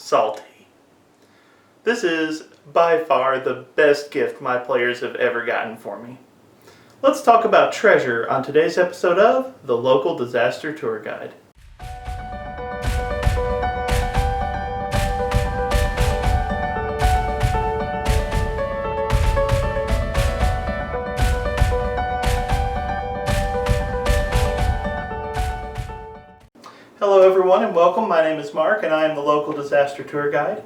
salty. This is by far the best gift my players have ever gotten for me. Let's talk about treasure on today's episode of The Local Disaster Tour Guide. Hello everyone and welcome. My name is Mark and I am the Local Disaster Tour Guide.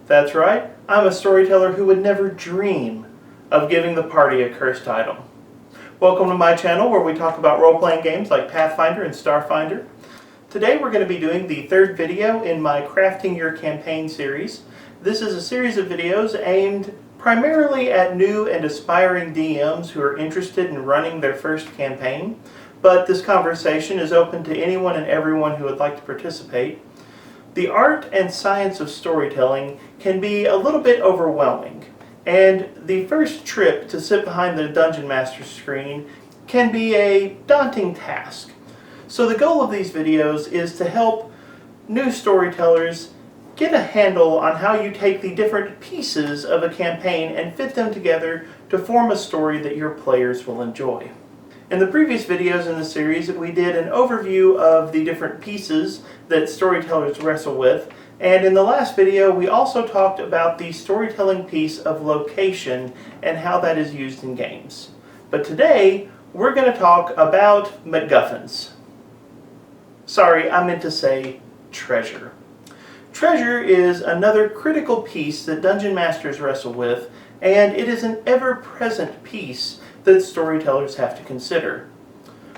That's right, I'm a storyteller who would never dream of giving the party a cursed item. Welcome to my channel where we talk about role-playing games like Pathfinder and Starfinder. Today we're going to be doing the third video in my Crafting Your Campaign series. This is a series of videos aimed primarily at new and aspiring DMs who are interested in running their first campaign. But this conversation is open to anyone and everyone who would like to participate. The art and science of storytelling can be a little bit overwhelming, and the first trip to sit behind the Dungeon Master's screen can be a daunting task. So the goal of these videos is to help new storytellers get a handle on how you take the different pieces of a campaign and fit them together to form a story that your players will enjoy. In the previous videos in the series, we did an overview of the different pieces that storytellers wrestle with, and in the last video we also talked about the storytelling piece of location and how that is used in games. But today we're going to talk about McGuffins. Sorry, I meant to say treasure. Treasure is another critical piece that Dungeon Masters wrestle with, and it is an ever-present piece that storytellers have to consider.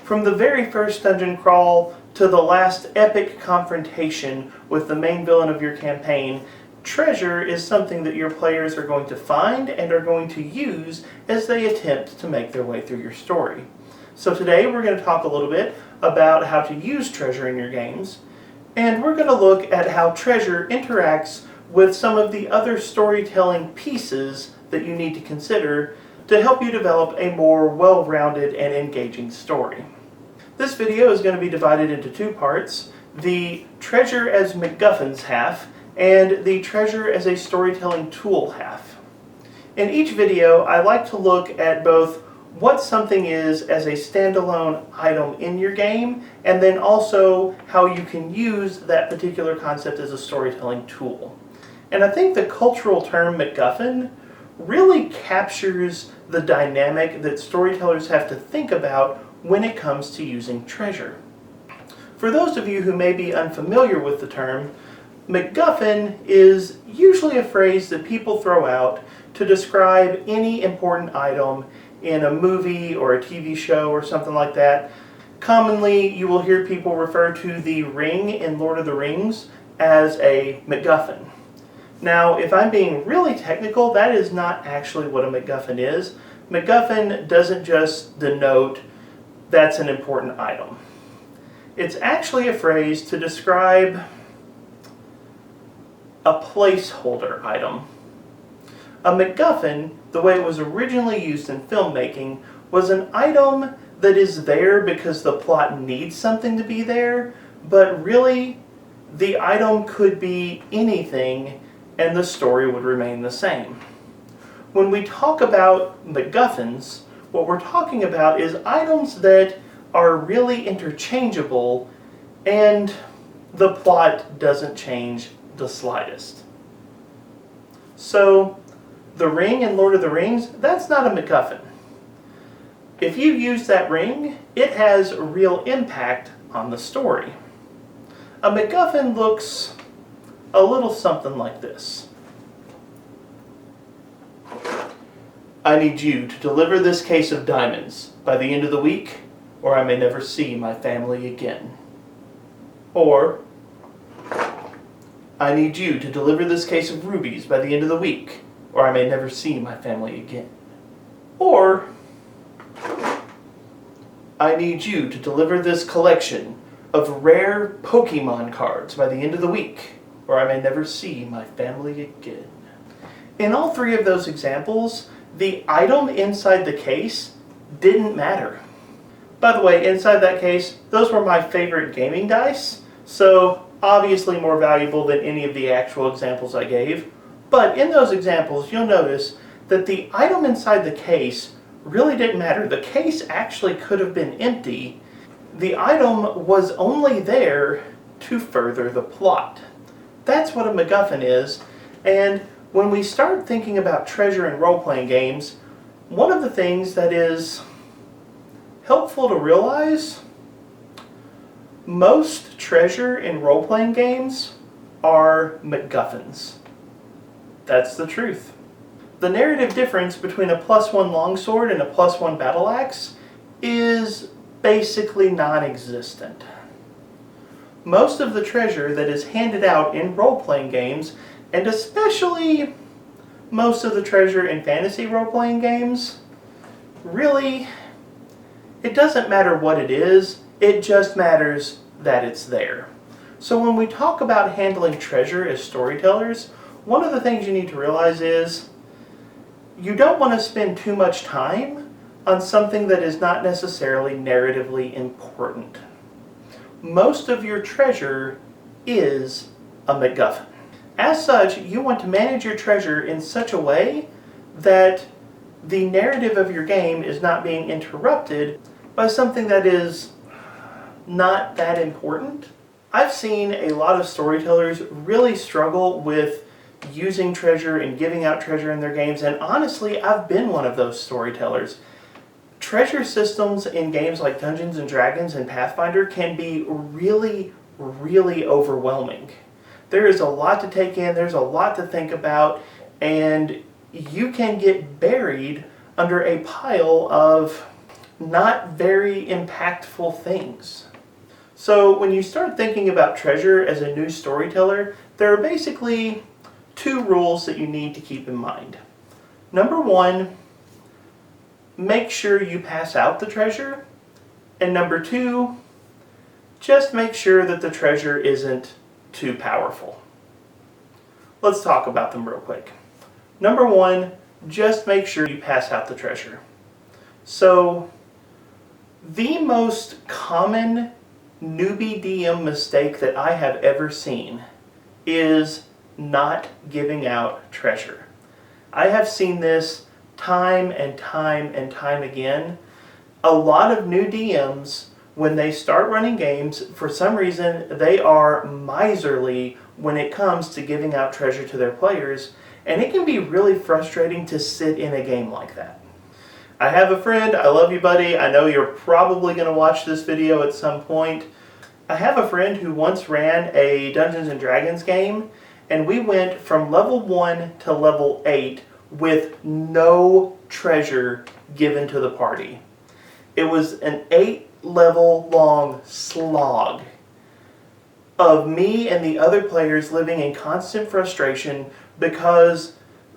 From the very first dungeon crawl to the last epic confrontation with the main villain of your campaign, treasure is something that your players are going to find and are going to use as they attempt to make their way through your story. So today we're going to talk a little bit about how to use treasure in your games, and we're going to look at how treasure interacts with some of the other storytelling pieces that you need to consider to help you develop a more well-rounded and engaging story. This video is going to be divided into two parts: the treasure as McGuffins half and the treasure as a storytelling tool half. In each video, I like to look at both what something is as a standalone item in your game, and then also how you can use that particular concept as a storytelling tool. And I think the cultural term McGuffin really captures the dynamic that storytellers have to think about when it comes to using treasure. For those of you who may be unfamiliar with the term, McGuffin is usually a phrase that people throw out to describe any important item in a movie or a TV show or something like that. Commonly, you will hear people refer to the ring in Lord of the Rings as a McGuffin. Now, if I'm being really technical, that is not actually what a McGuffin is. McGuffin doesn't just denote that's an important item. It's actually a phrase to describe a placeholder item. A McGuffin, the way it was originally used in filmmaking, was an item that is there because the plot needs something to be there, but really the item could be anything and the story would remain the same. When we talk about McGuffins, what we're talking about is items that are really interchangeable and the plot doesn't change the slightest. So, the ring in Lord of the Rings, that's not a McGuffin. If you use that ring, it has real impact on the story. A McGuffin looks a little something like this. I need you to deliver this case of diamonds by the end of the week, or I may never see my family again. Or, I need you to deliver this case of rubies by the end of the week, or I may never see my family again. Or, I need you to deliver this collection of rare Pokemon cards by the end of the week, or I may never see my family again. In all three of those examples, the item inside the case didn't matter. By the way, inside that case, those were my favorite gaming dice, so obviously more valuable than any of the actual examples I gave. But in those examples, you'll notice that the item inside the case really didn't matter. The case actually could have been empty. The item was only there to further the plot. That's what a MacGuffin is, and when we start thinking about treasure in role-playing games, one of the things that is helpful to realize, most treasure in role-playing games are McGuffins. That's the truth. The narrative difference between a +1 longsword and a +1 battle axe is basically non-existent. Most of the treasure that is handed out in role-playing games, and especially most of the treasure in fantasy role-playing games, really, it doesn't matter what it is, it just matters that it's there. So when we talk about handling treasure as storytellers, one of the things you need to realize is you don't want to spend too much time on something that is not necessarily narratively important. Most of your treasure is a MacGuffin. As such, you want to manage your treasure in such a way that the narrative of your game is not being interrupted by something that is not that important. I've seen a lot of storytellers really struggle with using treasure and giving out treasure in their games, and honestly, I've been one of those storytellers. Treasure systems in games like Dungeons and Dragons and Pathfinder can be really, really overwhelming. There is a lot to take in, there's a lot to think about, and you can get buried under a pile of not very impactful things. So when you start thinking about treasure as a new storyteller, there are basically 2 rules that you need to keep in mind. Number 1, make sure you pass out the treasure. And number 2, just make sure that the treasure isn't too powerful. Let's talk about them real quick. Number 1, just make sure you pass out the treasure. So, the most common newbie DM mistake that I have ever seen is not giving out treasure. I have seen this time and time and time again. A lot of new DMs, when they start running games, for some reason they are miserly when it comes to giving out treasure to their players, and it can be really frustrating to sit in a game like that. I have a friend, I love you buddy, I know you're probably going to watch this video at some point. I have a friend who once ran a Dungeons and Dragons game, and we went from level 1 to level 8 with no treasure given to the party. It was an 8-level long slog of me and the other players living in constant frustration because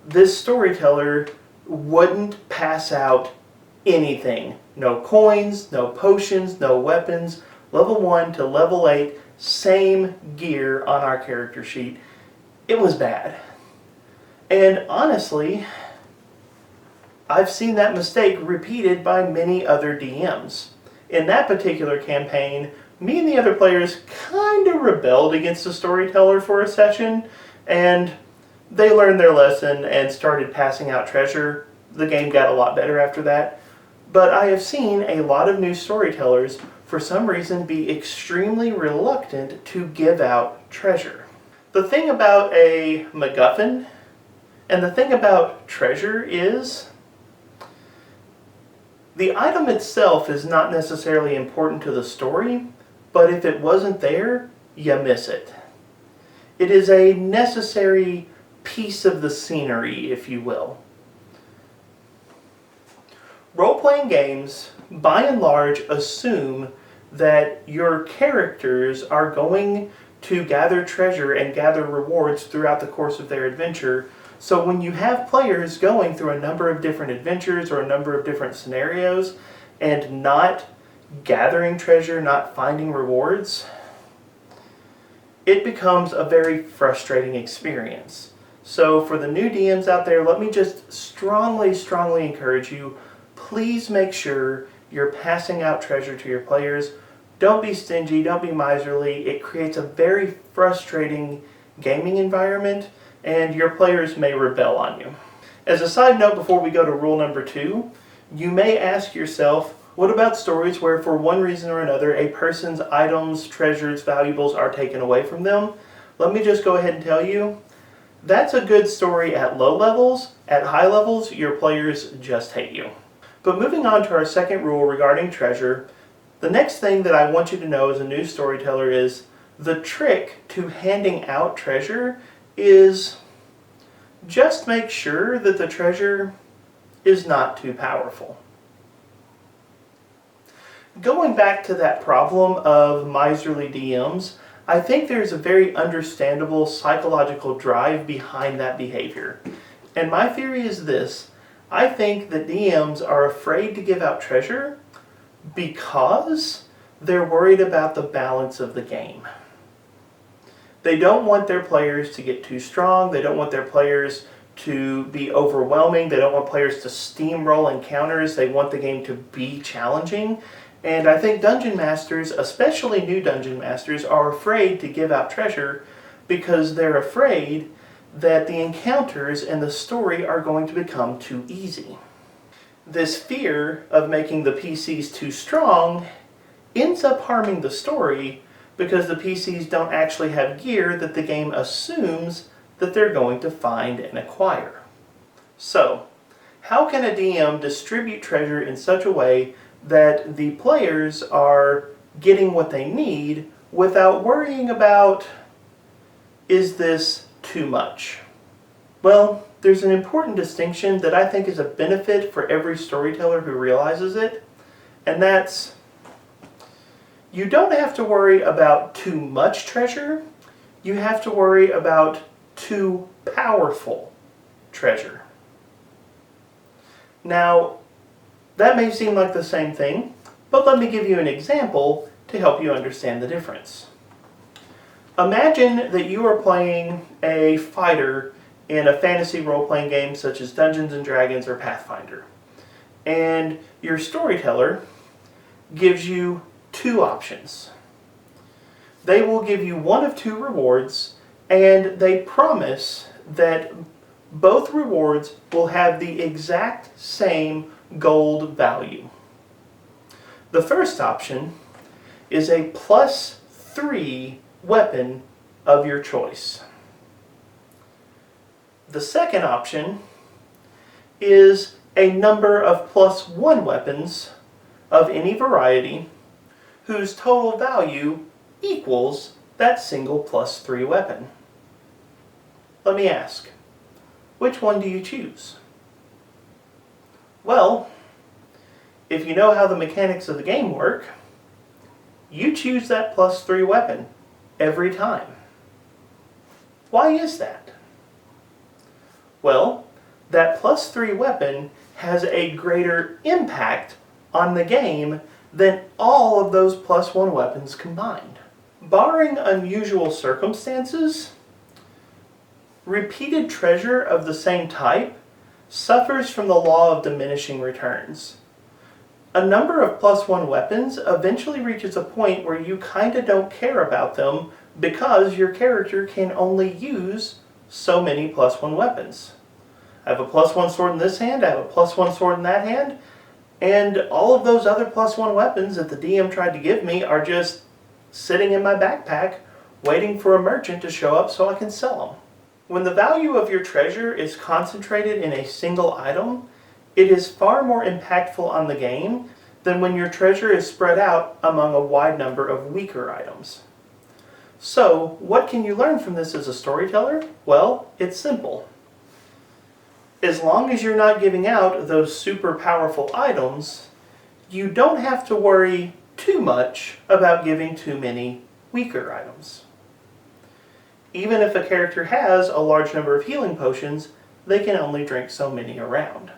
this storyteller wouldn't pass out anything. No coins, no potions, no weapons. Level 1 to level 8, same gear on our character sheet. It was bad. And honestly, I've seen that mistake repeated by many other DMs. In that particular campaign, me and the other players kind of rebelled against the storyteller for a session, and they learned their lesson and started passing out treasure. The game got a lot better after that. But I have seen a lot of new storytellers, for some reason, be extremely reluctant to give out treasure. The thing about a MacGuffin and the thing about treasure is the item itself is not necessarily important to the story, but if it wasn't there, you miss it. It is a necessary piece of the scenery, if you will. Role-playing games, by and large, assume that your characters are going to gather treasure and gather rewards throughout the course of their adventure. So when you have players going through a number of different adventures or a number of different scenarios and not gathering treasure, not finding rewards, it becomes a very frustrating experience. So for the new DMs out there, let me just strongly encourage you, please make sure you're passing out treasure to your players. Don't be stingy, don't be miserly. It creates a very frustrating gaming environment, and your players may rebel on you. As a side note, before we go to rule number 2, you may ask yourself, what about stories where for one reason or another a person's items, treasures, valuables are taken away from them? Let me just go ahead and tell you, that's a good story at low levels. At high levels, your players just hate you. But moving on to our second rule regarding treasure, the next thing that I want you to know as a new storyteller is the trick to handing out treasure is just make sure that the treasure is not too powerful. Going back to that problem of miserly DMs, I think there's a very understandable psychological drive behind that behavior. And my theory is this: I think that DMs are afraid to give out treasure because they're worried about the balance of the game. They don't want their players to get too strong. They don't want their players to be overwhelming. They don't want players to steamroll encounters. They want the game to be challenging. And I think dungeon masters, especially new dungeon masters, are afraid to give out treasure because they're afraid that the encounters and the story are going to become too easy. This fear of making the PCs too strong ends up harming the story because the PCs don't actually have gear that the game assumes that they're going to find and acquire. So, how can a DM distribute treasure in such a way that the players are getting what they need without worrying about, is this too much? Well, there's an important distinction that I think is a benefit for every storyteller who realizes it, and that's, you don't have to worry about too much treasure, you have to worry about too powerful treasure. Now, that may seem like the same thing, but let me give you an example to help you understand the difference. Imagine that you are playing a fighter in a fantasy role-playing game such as Dungeons & Dragons or Pathfinder, and your storyteller gives you two options. They will give you one of two rewards, and they promise that both rewards will have the exact same gold value. The first option is a +3 weapon of your choice. The second option is a number of +1 weapons of any variety whose total value equals that single +3 weapon. Let me ask, which one do you choose? Well, if you know how the mechanics of the game work, you choose that +3 weapon every time. Why is that? Well, that +3 weapon has a greater impact on the game than all of those +1 weapons combined. Barring unusual circumstances, repeated treasure of the same type suffers from the law of diminishing returns. A number of +1 weapons eventually reaches a point where you kinda don't care about them because your character can only use so many +1 weapons. I have a +1 sword in this hand, I have a +1 sword in that hand, and all of those other +1 weapons that the DM tried to give me are just sitting in my backpack waiting for a merchant to show up so I can sell them. When the value of your treasure is concentrated in a single item, it is far more impactful on the game than when your treasure is spread out among a wide number of weaker items. So, what can you learn from this as a storyteller? Well, it's simple. As long as you're not giving out those super powerful items, you don't have to worry too much about giving too many weaker items. Even if a character has a large number of healing potions, they can only drink so many around.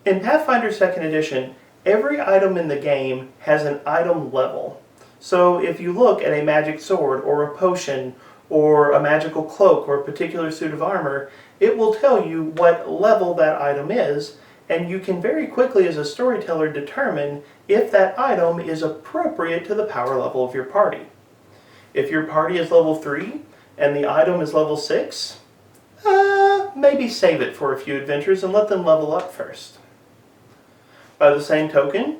In Pathfinder 2nd Edition, every item in the game has an item level. So if you look at a magic sword, or a potion, or a magical cloak, or a particular suit of armor, it will tell you what level that item is, and you can very quickly as a storyteller determine if that item is appropriate to the power level of your party. If your party is level 3 and the item is level 6, maybe save it for a few adventures and let them level up first. By the same token,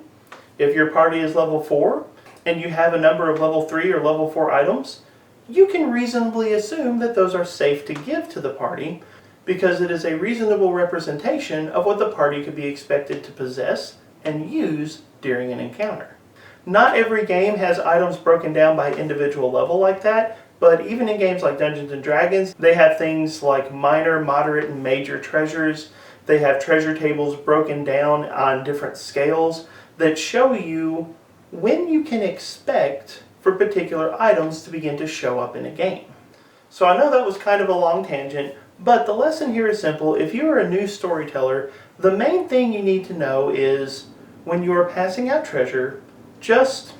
if your party is level 4 and you have a number of level 3 or level 4 items, you can reasonably assume that those are safe to give to the party because it is a reasonable representation of what the party could be expected to possess and use during an encounter. Not every game has items broken down by individual level like that, but even in games like Dungeons & Dragons, they have things like minor, moderate, and major treasures. They have treasure tables broken down on different scales that show you when you can expect for particular items to begin to show up in a game. So I know that was kind of a long tangent, but the lesson here is simple. If you are a new storyteller, the main thing you need to know is when you are passing out treasure, just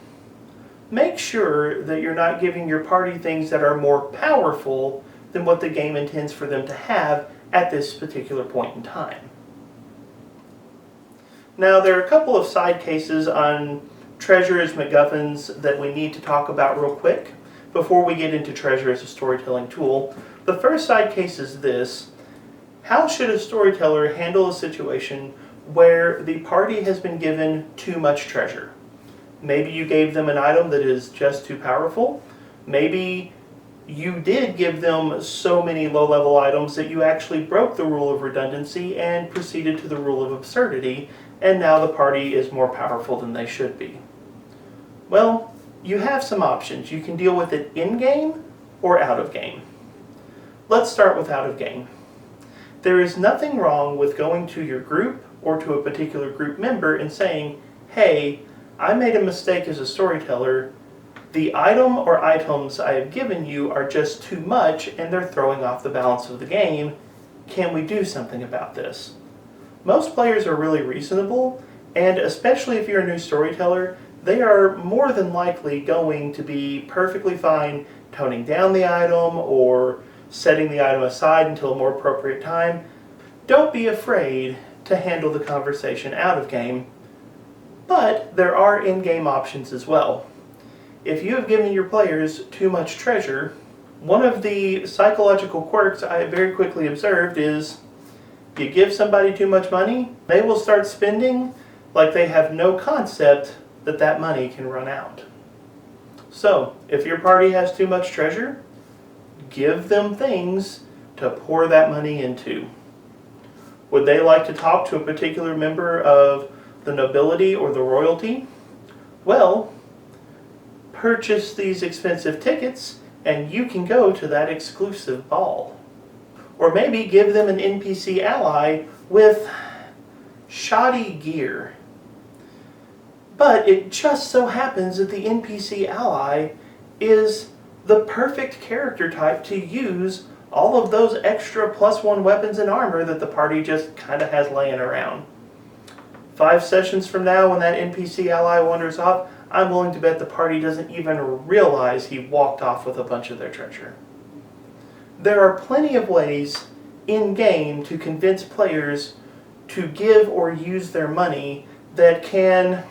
make sure that you're not giving your party things that are more powerful than what the game intends for them to have at this particular point in time. Now, there are a couple of side cases on treasure as McGuffins that we need to talk about real quick before we get into treasure as a storytelling tool. The first side case is this: how should a storyteller handle a situation where the party has been given too much treasure? Maybe you gave them an item that is just too powerful. Maybe you did give them so many low-level items that you actually broke the rule of redundancy and proceeded to the rule of absurdity, and now the party is more powerful than they should be. Well, you have some options. You can deal with it in-game or out-of-game. Let's start with out-of-game. There is nothing wrong with going to your group or to a particular group member and saying, hey, I made a mistake as a storyteller. The item or items I have given you are just too much and they're throwing off the balance of the game. Can we do something about this? Most players are really reasonable, and especially if you're a new storyteller, they are more than likely going to be perfectly fine toning down the item or setting the item aside until a more appropriate time. Don't be afraid to handle the conversation out of game. But there are in-game options as well. If you have given your players too much treasure, one of the psychological quirks I have very quickly observed is you give somebody too much money, they will start spending like they have no concept that that money can run out. So, if your party has too much treasure, give them things to pour that money into. Would they like to talk to a particular member of the nobility or the royalty? Well, purchase these expensive tickets and you can go to that exclusive ball. Or maybe give them an NPC ally with shoddy gear. But it just so happens that the NPC ally is the perfect character type to use all of those extra +1 weapons and armor that the party just kind of has laying around. 5 sessions from now, when that NPC ally wanders off, I'm willing to bet the party doesn't even realize he walked off with a bunch of their treasure. There are plenty of ways in-game to convince players to give or use their money that can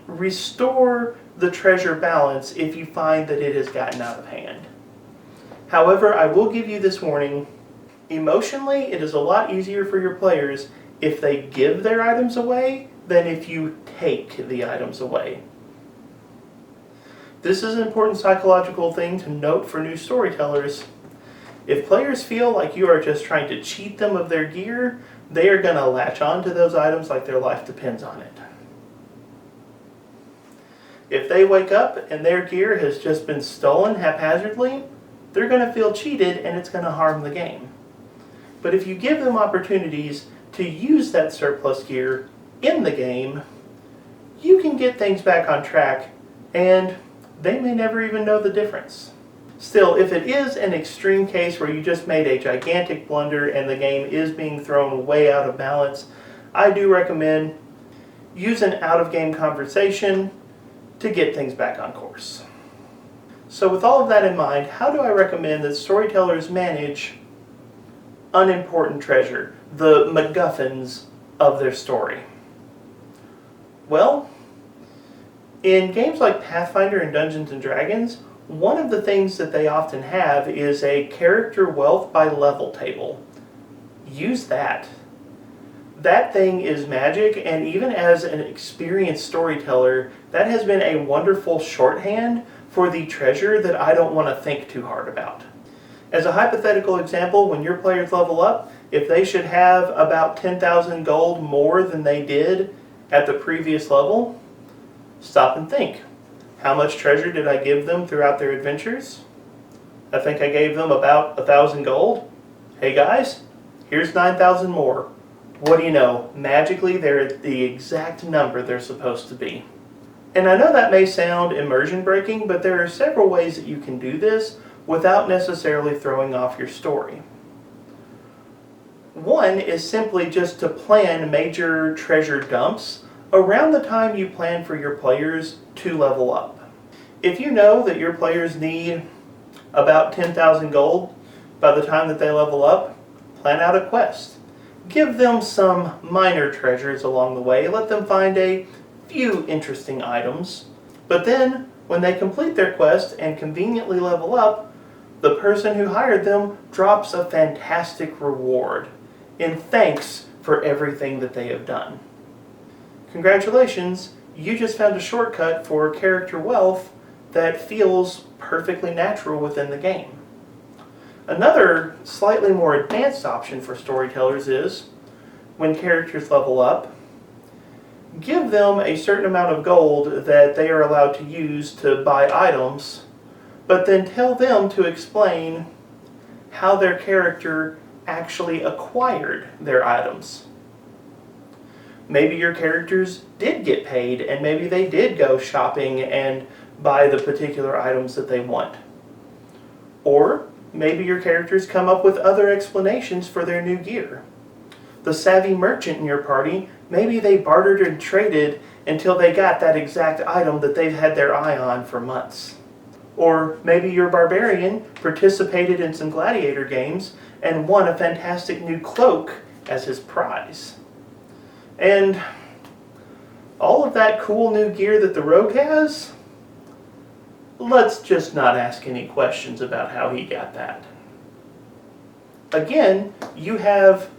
restore the treasure balance if you find that it has gotten out of hand. However, I will give you this warning. Emotionally, it is a lot easier for your players if they give their items away than if you take the items away. This is an important psychological thing to note for new storytellers. If players feel like you are just trying to cheat them of their gear, they are going to latch on to those items like their life depends on it. If they wake up and their gear has just been stolen haphazardly, they're going to feel cheated and it's going to harm the game. But if you give them opportunities to use that surplus gear in the game, you can get things back on track and they may never even know the difference. Still, if it is an extreme case where you just made a gigantic blunder and the game is being thrown way out of balance, I do recommend use an out-of-game conversation to get things back on course. So with all of that in mind, how do I recommend that storytellers manage unimportant treasure, the McGuffins of their story? Well, in games like Pathfinder and Dungeons and Dragons, one of the things that they often have is a character wealth by level table. Use that. That thing is magic, and even as an experienced storyteller, that has been a wonderful shorthand for the treasure that I don't want to think too hard about. As a hypothetical example, when your players level up, if they should have about 10,000 gold more than they did at the previous level, stop and think. How much treasure did I give them throughout their adventures? I think I gave them about 1,000 gold. Hey guys, here's 9,000 more. What do you know? Magically, they're at the exact number they're supposed to be. And I know that may sound immersion breaking, but there are several ways that you can do this without necessarily throwing off your story. One is simply just to plan major treasure dumps around the time you plan for your players to level up. If you know that your players need about 10,000 gold by the time that they level up, plan out a quest. Give them some minor treasures along the way. Let them find a few interesting items. But then, when they complete their quest and conveniently level up, the person who hired them drops a fantastic reward in thanks for everything that they have done. Congratulations, you just found a shortcut for character wealth that feels perfectly natural within the game. Another slightly more advanced option for storytellers is, when characters level up, give them a certain amount of gold that they are allowed to use to buy items, but then tell them to explain how their character actually acquired their items. Maybe your characters did get paid, and maybe they did go shopping and buy the particular items that they want. Or maybe your characters come up with other explanations for their new gear. The savvy merchant in your party, maybe they bartered and traded until they got that exact item that they've had their eye on for months. Or maybe your barbarian participated in some gladiator games and won a fantastic new cloak as his prize. And all of that cool new gear that the rogue has, let's just not ask any questions about how he got that. Again, you have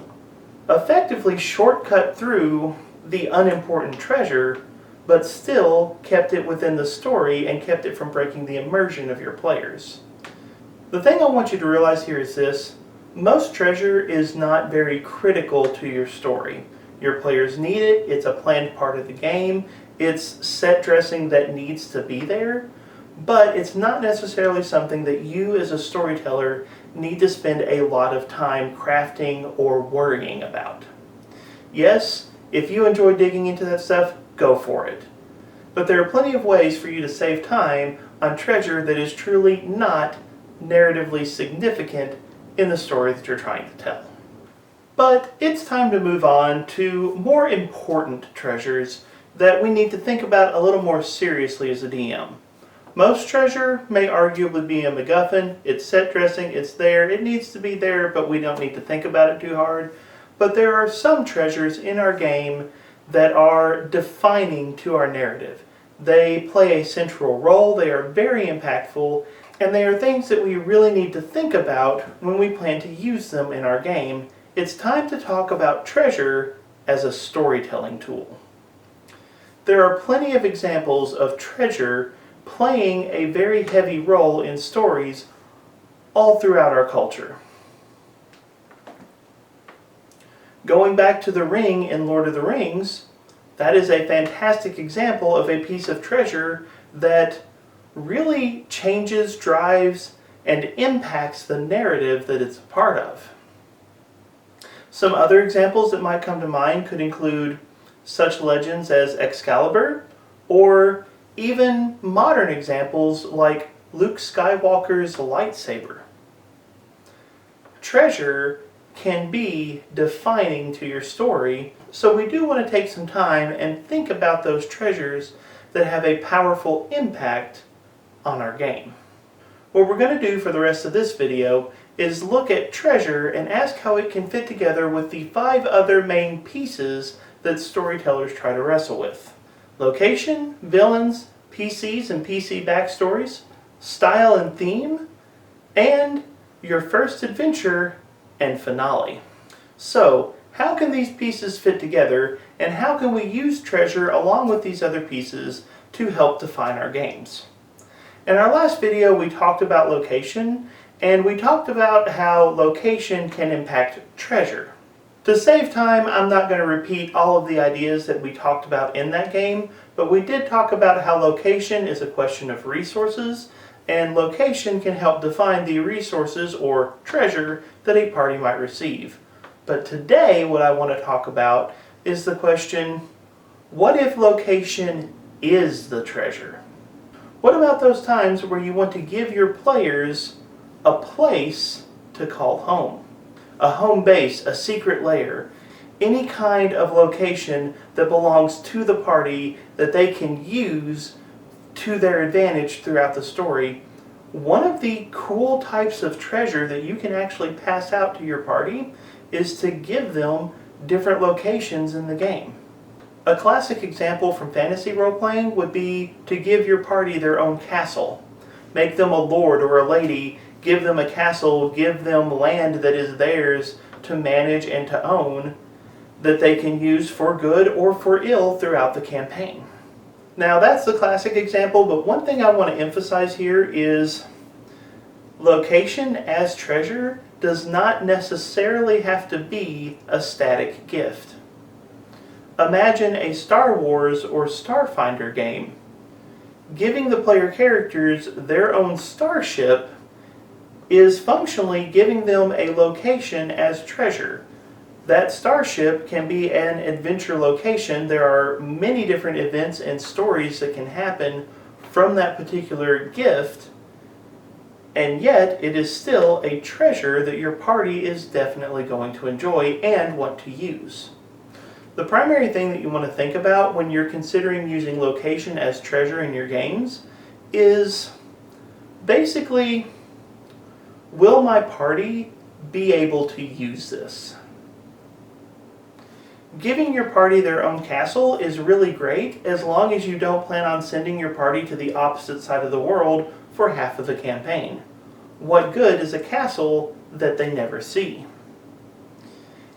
effectively shortcut through the unimportant treasure, but still kept it within the story and kept it from breaking the immersion of your players. The thing I want you to realize here is this: most treasure is not very critical to your story. Your players need it, it's a planned part of the game, it's set dressing that needs to be there, but it's not necessarily something that you as a storyteller need to spend a lot of time crafting or worrying about. Yes, if you enjoy digging into that stuff, go for it. But there are plenty of ways for you to save time on treasure that is truly not narratively significant in the story that you're trying to tell. But it's time to move on to more important treasures that we need to think about a little more seriously as a DM. Most treasure may arguably be a McGuffin. It's set dressing, it's there, it needs to be there, but we don't need to think about it too hard. But there are some treasures in our game that are defining to our narrative. They play a central role, they are very impactful, and they are things that we really need to think about when we plan to use them in our game. It's time to talk about treasure as a storytelling tool. There are plenty of examples of treasure playing a very heavy role in stories all throughout our culture. Going back to the ring in Lord of the Rings, that is a fantastic example of a piece of treasure that really changes, drives, and impacts the narrative that it's a part of. Some other examples that might come to mind could include such legends as Excalibur, or even modern examples like Luke Skywalker's lightsaber. Treasure can be defining to your story, so we do want to take some time and think about those treasures that have a powerful impact on our game. What we're going to do for the rest of this video is look at treasure and ask how it can fit together with the 5 other main pieces that storytellers try to wrestle with: location, villains, PCs and PC backstories, style and theme, and your first adventure and finale. So, how can these pieces fit together, and how can we use treasure along with these other pieces to help define our games? In our last video, we talked about location, and we talked about how location can impact treasure. To save time, I'm not going to repeat all of the ideas that we talked about in that game, but we did talk about how location is a question of resources, and location can help define the resources or treasure that a party might receive. But today, what I want to talk about is the question, what if location is the treasure? What about those times where you want to give your players a place to call home? A home base, a secret lair, any kind of location that belongs to the party that they can use to their advantage throughout the story. One of the cool types of treasure that you can actually pass out to your party is to give them different locations in the game. A classic example from fantasy role-playing would be to give your party their own castle. Make them a lord or a lady, give them a castle, give them land that is theirs to manage and to own, that they can use for good or for ill throughout the campaign. Now that's the classic example, but one thing I want to emphasize here is location as treasure does not necessarily have to be a static gift. Imagine a Star Wars or Starfinder game. Giving the player characters their own starship is functionally giving them a location as treasure. That starship can be an adventure location. There are many different events and stories that can happen from that particular gift, and yet it is still a treasure that your party is definitely going to enjoy and want to use. The primary thing that you want to think about when you're considering using location as treasure in your games is basically, will my party be able to use this? Giving your party their own castle is really great as long as you don't plan on sending your party to the opposite side of the world for half of the campaign. What good is a castle that they never see?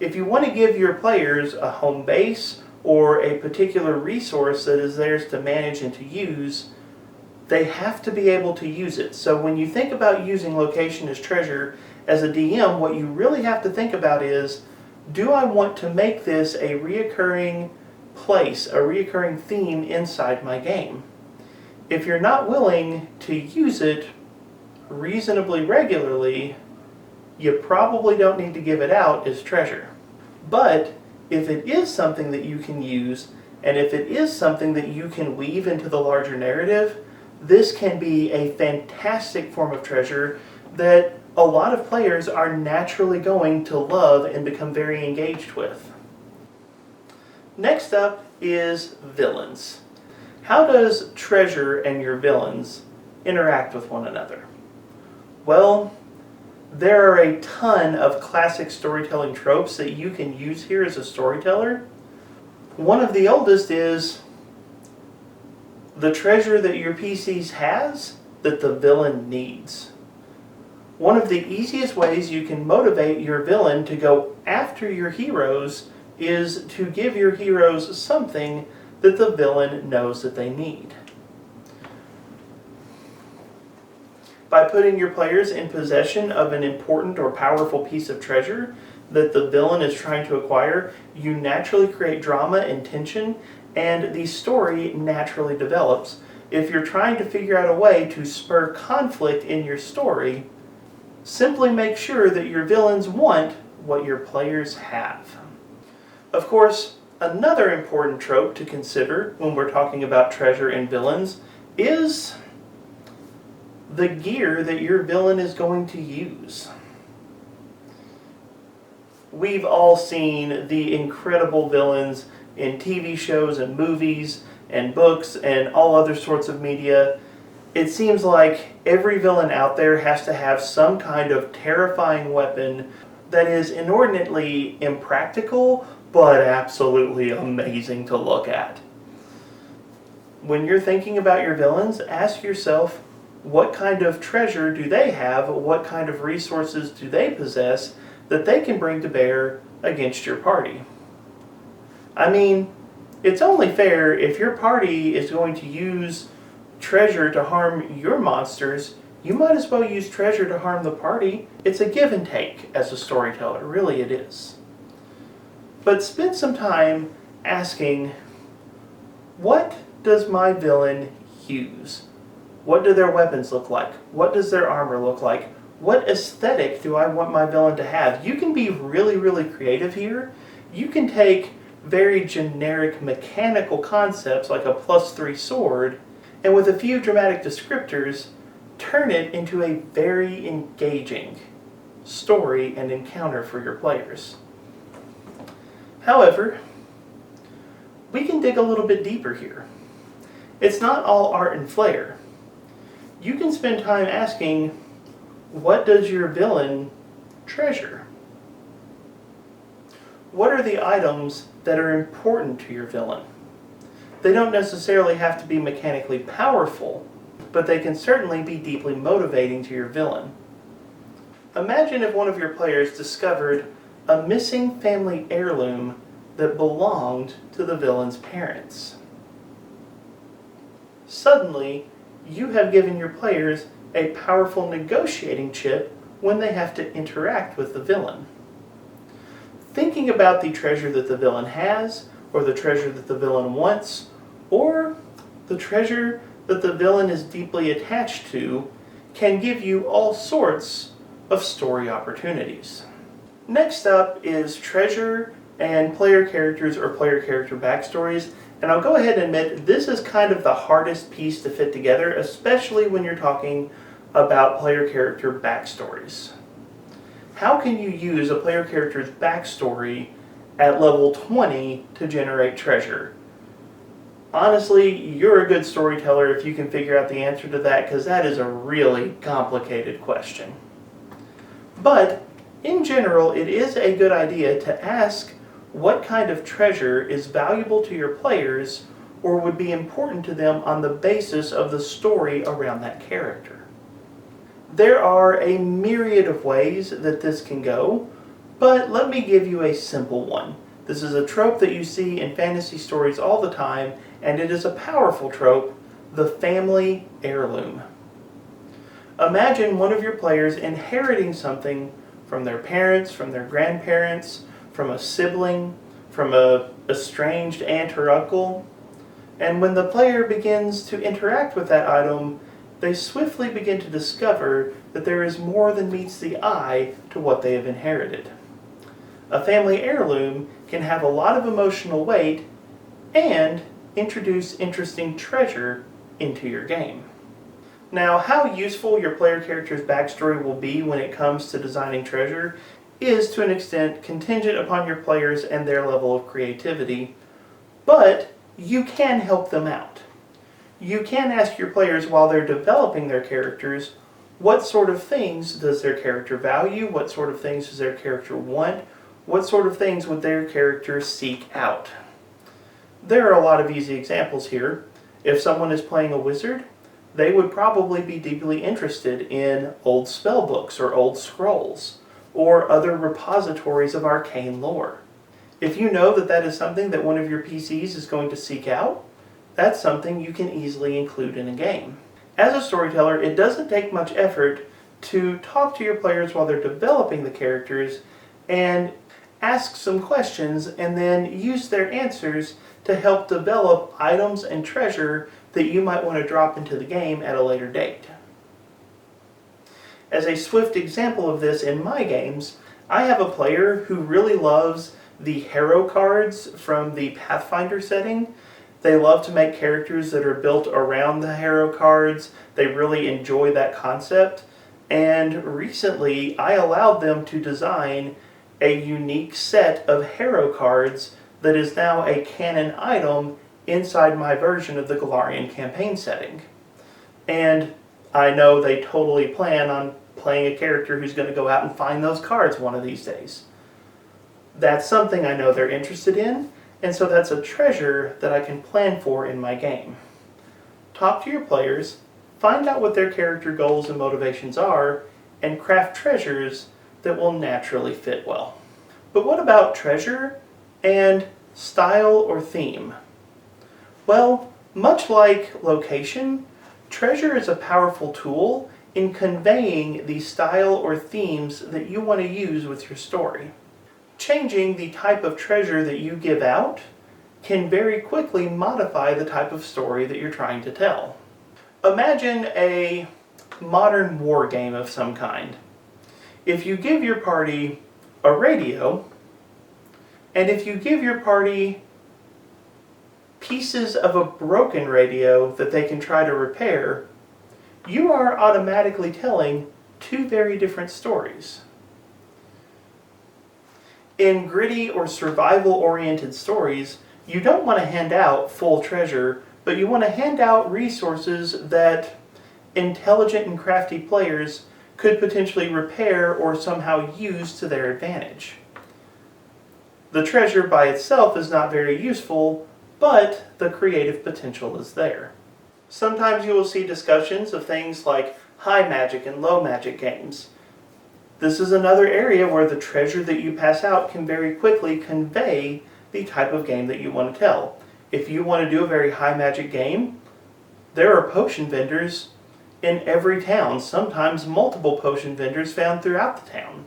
If you want to give your players a home base or a particular resource that is theirs to manage and to use, they have to be able to use it. So when you think about using location as treasure, as a DM, what you really have to think about is, do I want to make this a reoccurring place, a reoccurring theme inside my game? If you're not willing to use it reasonably regularly, you probably don't need to give it out as treasure. But if it is something that you can use, and if it is something that you can weave into the larger narrative, this can be a fantastic form of treasure that a lot of players are naturally going to love and become very engaged with. Next up is villains. How does treasure and your villains interact with one another? Well, there are a ton of classic storytelling tropes that you can use here as a storyteller. One of the oldest is the treasure that your PCs has that the villain needs. One of the easiest ways you can motivate your villain to go after your heroes is to give your heroes something that the villain knows that they need. By putting your players in possession of an important or powerful piece of treasure that the villain is trying to acquire, you naturally create drama and tension, and the story naturally develops. If you're trying to figure out a way to spur conflict in your story, simply make sure that your villains want what your players have. Of course, another important trope to consider when we're talking about treasure and villains is the gear that your villain is going to use. We've all seen the incredible villains in TV shows and movies and books and all other sorts of media. It seems like every villain out there has to have some kind of terrifying weapon that is inordinately impractical, but absolutely amazing to look at. When you're thinking about your villains, ask yourself, what kind of treasure do they have? What kind of resources do they possess that they can bring to bear against your party? I mean, it's only fair if your party is going to use treasure to harm your monsters, you might as well use treasure to harm the party. It's a give and take as a storyteller, really it is. But spend some time asking, what does my villain use? What do their weapons look like? What does their armor look like? What aesthetic do I want my villain to have? You can be really, really creative here. You can take very generic mechanical concepts like a +3 sword, and with a few dramatic descriptors, turn it into a very engaging story and encounter for your players. However, we can dig a little bit deeper here. It's not all art and flair. You can spend time asking, what does your villain treasure? What are the items that are important to your villain? They don't necessarily have to be mechanically powerful, but they can certainly be deeply motivating to your villain. Imagine if one of your players discovered a missing family heirloom that belonged to the villain's parents. Suddenly, you have given your players a powerful negotiating chip when they have to interact with the villain. Thinking about the treasure that the villain has, or the treasure that the villain wants, or the treasure that the villain is deeply attached to, can give you all sorts of story opportunities. Next up is treasure and player characters or player character backstories, and I'll go ahead and admit this is kind of the hardest piece to fit together, especially when you're talking about player character backstories. How can you use a player character's backstory at level 20 to generate treasure? Honestly, you're a good storyteller if you can figure out the answer to that, because that is a really complicated question. But in general, it is a good idea to ask what kind of treasure is valuable to your players or would be important to them on the basis of the story around that character. There are a myriad of ways that this can go, but let me give you a simple one. This is a trope that you see in fantasy stories all the time, and it is a powerful trope, the family heirloom. Imagine one of your players inheriting something from their parents, from their grandparents, from a sibling, from a estranged aunt or uncle, and when the player begins to interact with that item, they swiftly begin to discover that there is more than meets the eye to what they have inherited. A family heirloom can have a lot of emotional weight and introduce interesting treasure into your game. Now, how useful your player character's backstory will be when it comes to designing treasure is to an extent contingent upon your players and their level of creativity, but you can help them out. You can ask your players while they're developing their characters, what sort of things does their character value? What sort of things does their character want? What sort of things would their character seek out? There are a lot of easy examples here. If someone is playing a wizard, they would probably be deeply interested in old spell books or old scrolls or other repositories of arcane lore. If you know that that is something that one of your PCs is going to seek out, that's something you can easily include in a game. As a storyteller, it doesn't take much effort to talk to your players while they're developing the characters and ask some questions and then use their answers to help develop items and treasure that you might want to drop into the game at a later date. As a swift example of this in my games, I have a player who really loves the hero cards from the Pathfinder setting. They love to make characters that are built around the hero cards. They really enjoy that concept. And recently, I allowed them to design a unique set of hero cards that is now a canon item inside my version of the Galarian campaign setting. and I know they totally plan on playing a character who's going to go out and find those cards one of these days. That's something I know they're interested in, and so that's a treasure that I can plan for in my game. Talk to your players, find out what their character goals and motivations are, and craft treasures that will naturally fit well. But what about treasure and style or theme? Well, much like location, treasure is a powerful tool in conveying the style or themes that you want to use with your story. Changing the type of treasure that you give out can very quickly modify the type of story that you're trying to tell. Imagine a modern war game of some kind. If you give your party a radio, and if you give your party pieces of a broken radio that they can try to repair, you are automatically telling two very different stories. In gritty or survival-oriented stories, you don't want to hand out full treasure, but you want to hand out resources that intelligent and crafty players could potentially repair or somehow use to their advantage. The treasure by itself is not very useful, but the creative potential is there. Sometimes you will see discussions of things like high magic and low magic games. This is another area where the treasure that you pass out can very quickly convey the type of game that you want to tell. If you want to do a very high magic game, there are potion vendors in every town, sometimes multiple potion vendors found throughout the town.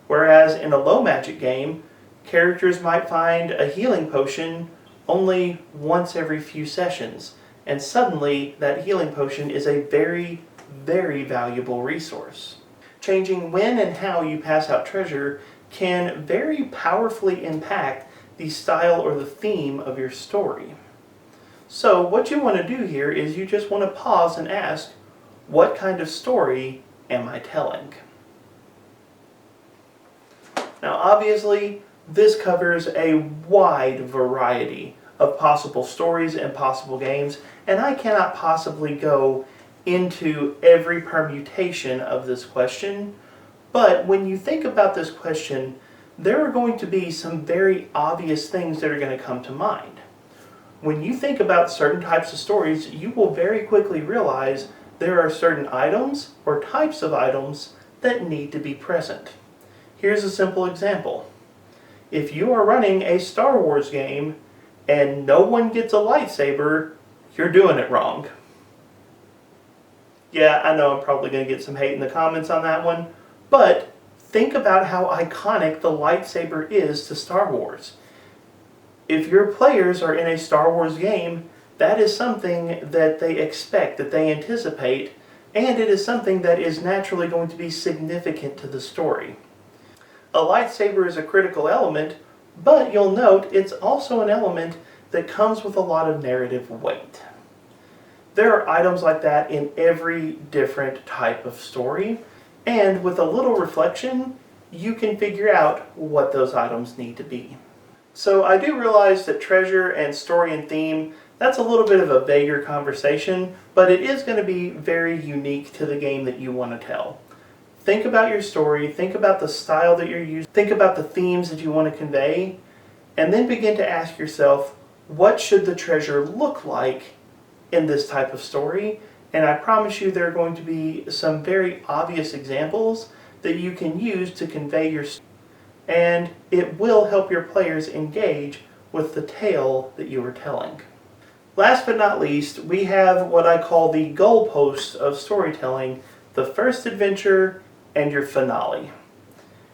Whereas in a low magic game, characters might find a healing potion only once every few sessions, and suddenly that healing potion is a very, very valuable resource. Changing when and how you pass out treasure can very powerfully impact the style or the theme of your story. So what you want to do here is you just want to pause and ask, what kind of story am I telling? Now obviously, this covers a wide variety of possible stories and possible games, and I cannot possibly go into every permutation of this question, but when you think about this question, there are going to be some very obvious things that are going to come to mind. When you think about certain types of stories, you will very quickly realize there are certain items or types of items that need to be present. Here's a simple example. If you are running a Star Wars game and no one gets a lightsaber, you're doing it wrong. Yeah, I know I'm probably going to get some hate in the comments on that one, but think about how iconic the lightsaber is to Star Wars. If your players are in a Star Wars game, that is something that they expect, that they anticipate, and it is something that is naturally going to be significant to the story. A lightsaber is a critical element, but you'll note it's also an element that comes with a lot of narrative weight. There are items like that in every different type of story, and with a little reflection, you can figure out what those items need to be. So I do realize that treasure and story and theme, that's a little bit of a vaguer conversation, but it is going to be very unique to the game that you want to tell. Think about your story, think about the style that you're using, think about the themes that you want to convey, and then begin to ask yourself, what should the treasure look like in this type of story? And I promise you there are going to be some very obvious examples that you can use to convey your story, and it will help your players engage with the tale that you are telling. Last but not least, we have what I call the goalposts of storytelling, the first adventure and your finale.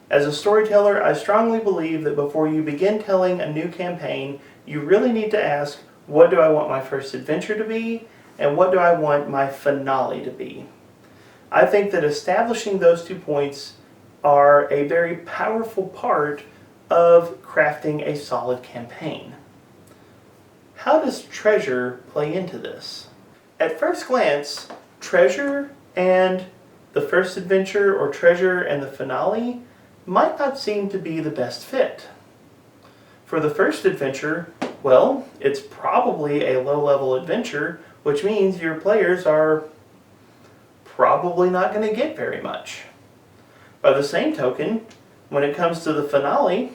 As a storyteller, I strongly believe that before you begin telling a new campaign, you really need to ask, what do I want my first adventure to be, and what do I want my finale to be? I think that establishing those 2 points are a very powerful part of crafting a solid campaign. How does treasure play into this? At first glance, treasure and the first adventure, or treasure and the finale, might not seem to be the best fit. For the first adventure, well, it's probably a low-level adventure, which means your players are probably not going to get very much. By the same token, when it comes to the finale,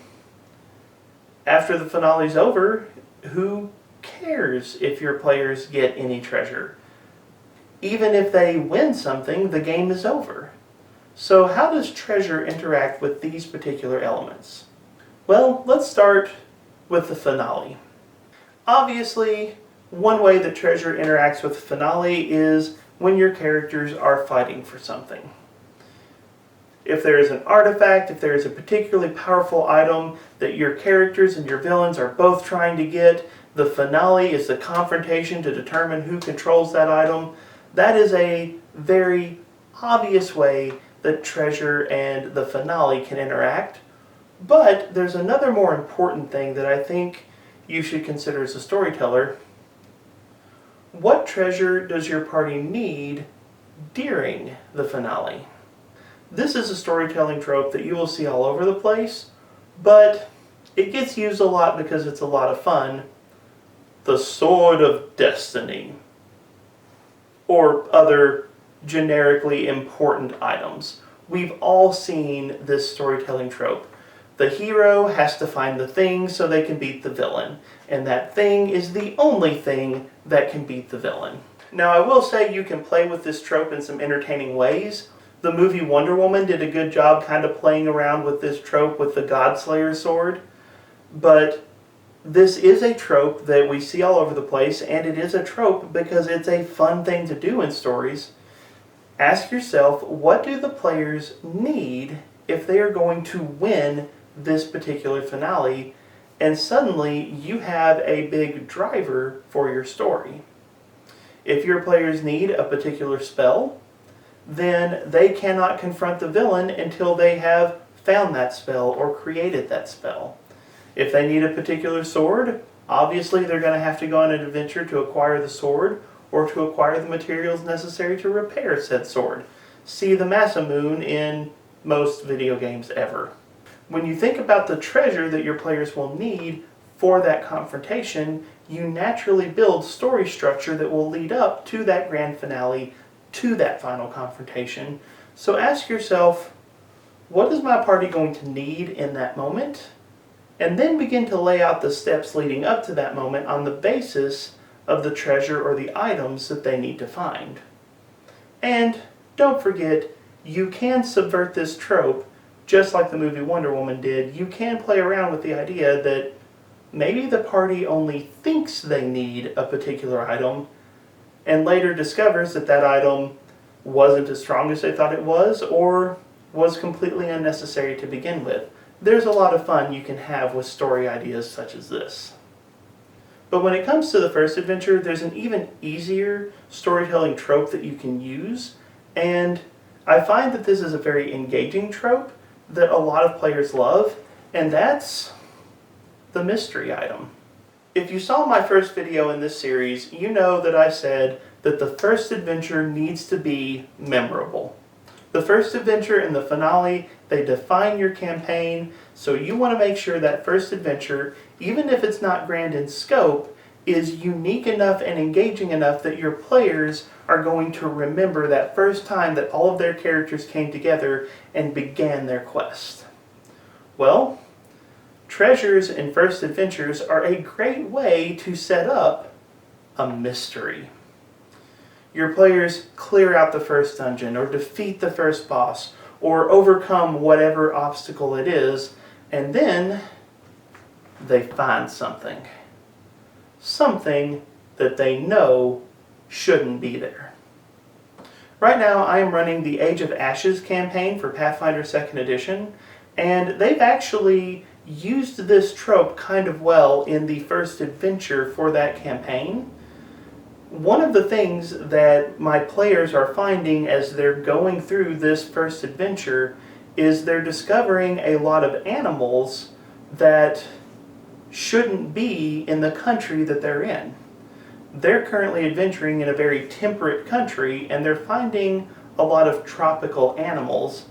after the finale's over, who cares if your players get any treasure? Even if they win something, the game is over. So how does treasure interact with these particular elements? Well, let's start with the finale. Obviously, one way that treasure interacts with the finale is when your characters are fighting for something. If there is an artifact, if there is a particularly powerful item that your characters and your villains are both trying to get, the finale is the confrontation to determine who controls that item. That is a very obvious way that treasure and the finale can interact. But there's another more important thing that I think you should consider as a storyteller. What treasure does your party need during the finale? This is a storytelling trope that you will see all over the place, but it gets used a lot because it's a lot of fun. The Sword of Destiny, or other generically important items. We've all seen this storytelling trope. The hero has to find the thing so they can beat the villain, and that thing is the only thing that can beat the villain. Now, I will say you can play with this trope in some entertaining ways. The movie Wonder Woman did a good job kind of playing around with this trope with the Godslayer sword, but this is a trope that we see all over the place, and it is a trope because it's a fun thing to do in stories. Ask yourself, what do the players need if they are going to win this particular finale? And suddenly you have a big driver for your story. If your players need a particular spell, then they cannot confront the villain until they have found that spell or created that spell. If they need a particular sword, obviously they're going to have to go on an adventure to acquire the sword or to acquire the materials necessary to repair said sword. See the Masamune in most video games ever. When you think about the treasure that your players will need for that confrontation, you naturally build story structure that will lead up to that grand finale, to that final confrontation. So ask yourself, what is my party going to need in that moment? And then begin to lay out the steps leading up to that moment on the basis of the treasure or the items that they need to find. And don't forget, you can subvert this trope just like the movie Wonder Woman did. You can play around with the idea that maybe the party only thinks they need a particular item and later discovers that that item wasn't as strong as they thought it was or was completely unnecessary to begin with. There's a lot of fun you can have with story ideas such as this. But when it comes to the first adventure, there's an even easier storytelling trope that you can use, and I find that this is a very engaging trope that a lot of players love, and that's the mystery item. If you saw my first video in this series, you know that I said that the first adventure needs to be memorable. The first adventure and the finale, they define your campaign, so you want to make sure that first adventure, even if it's not grand in scope, is unique enough and engaging enough that your players are going to remember that first time that all of their characters came together and began their quest. Well, treasures and first adventures are a great way to set up a mystery. Your players clear out the first dungeon, or defeat the first boss, or overcome whatever obstacle it is, and then they find something. Something that they know shouldn't be there. Right now I am running the Age of Ashes campaign for Pathfinder 2nd Edition, and they've actually used this trope kind of well in the first adventure for that campaign. One of the things that my players are finding as they're going through this first adventure is they're discovering a lot of animals that shouldn't be in the country that they're in. They're currently adventuring in a very temperate country, and they're finding a lot of tropical animals,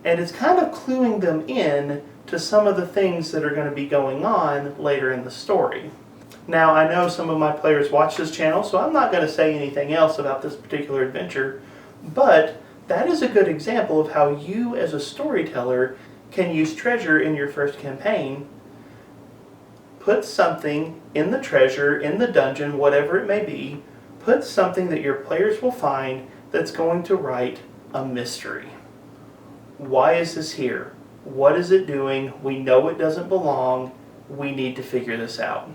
and it's kind of cluing them in to some of the things that are going to be going on later in the story. Now, I know some of my players watch this channel, so I'm not going to say anything else about this particular adventure, But that is a good example of how you as a storyteller can use treasure in your first campaign. Put something in the treasure, in the dungeon, whatever it may be, put something that your players will find that's going to write a mystery. Why is this here? What is it doing? We know it doesn't belong. We need to figure this out.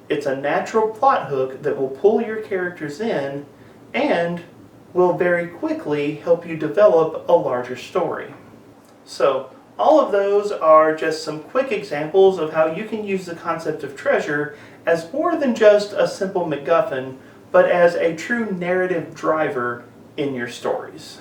It's a natural plot hook that will pull your characters in and will very quickly help you develop a larger story. So, all of those are just some quick examples of how you can use the concept of treasure as more than just a simple MacGuffin, but as a true narrative driver in your stories.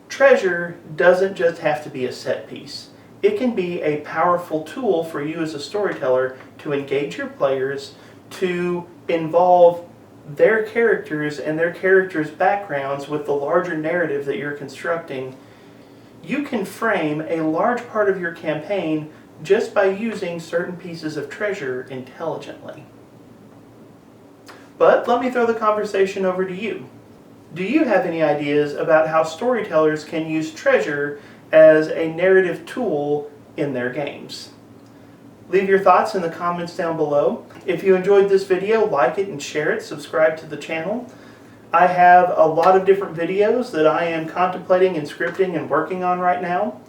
Treasure doesn't just have to be a set piece. It can be a powerful tool for you as a storyteller to engage your players, to involve their characters and their characters' backgrounds with the larger narrative that you're constructing. You can frame a large part of your campaign just by using certain pieces of treasure intelligently. But let me throw the conversation over to you. Do you have any ideas about how storytellers can use treasure as a narrative tool in their games? Leave your thoughts in the comments down below. If you enjoyed this video, like it and share it, subscribe to the channel. I have a lot of different videos that I am contemplating and scripting and working on right now.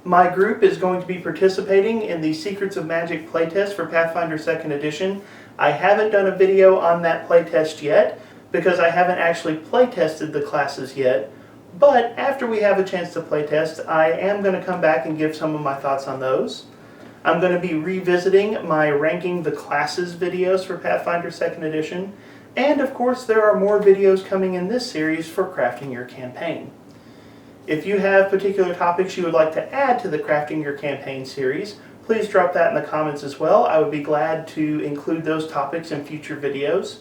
My group is going to be participating in the Secrets of Magic playtest for Pathfinder 2nd Edition. I haven't done a video on that playtest yet because I haven't actually playtested the classes yet. But after we have a chance to playtest, I am going to come back and give some of my thoughts on those. I'm going to be revisiting my Ranking the Classes videos for Pathfinder 2nd Edition. And of course, there are more videos coming in this series for crafting your campaign. If you have particular topics you would like to add to the Crafting Your Campaign series, please drop that in the comments as well. I would be glad to include those topics in future videos.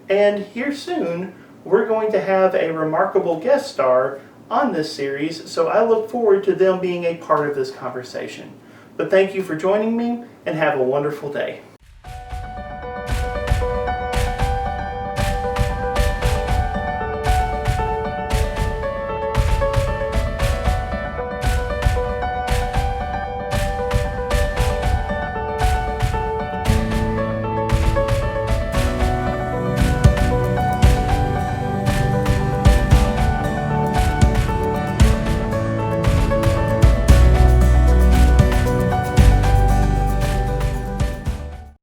And here soon, we're going to have a remarkable guest star on this series, so I look forward to them being a part of this conversation. But thank you for joining me, and have a wonderful day.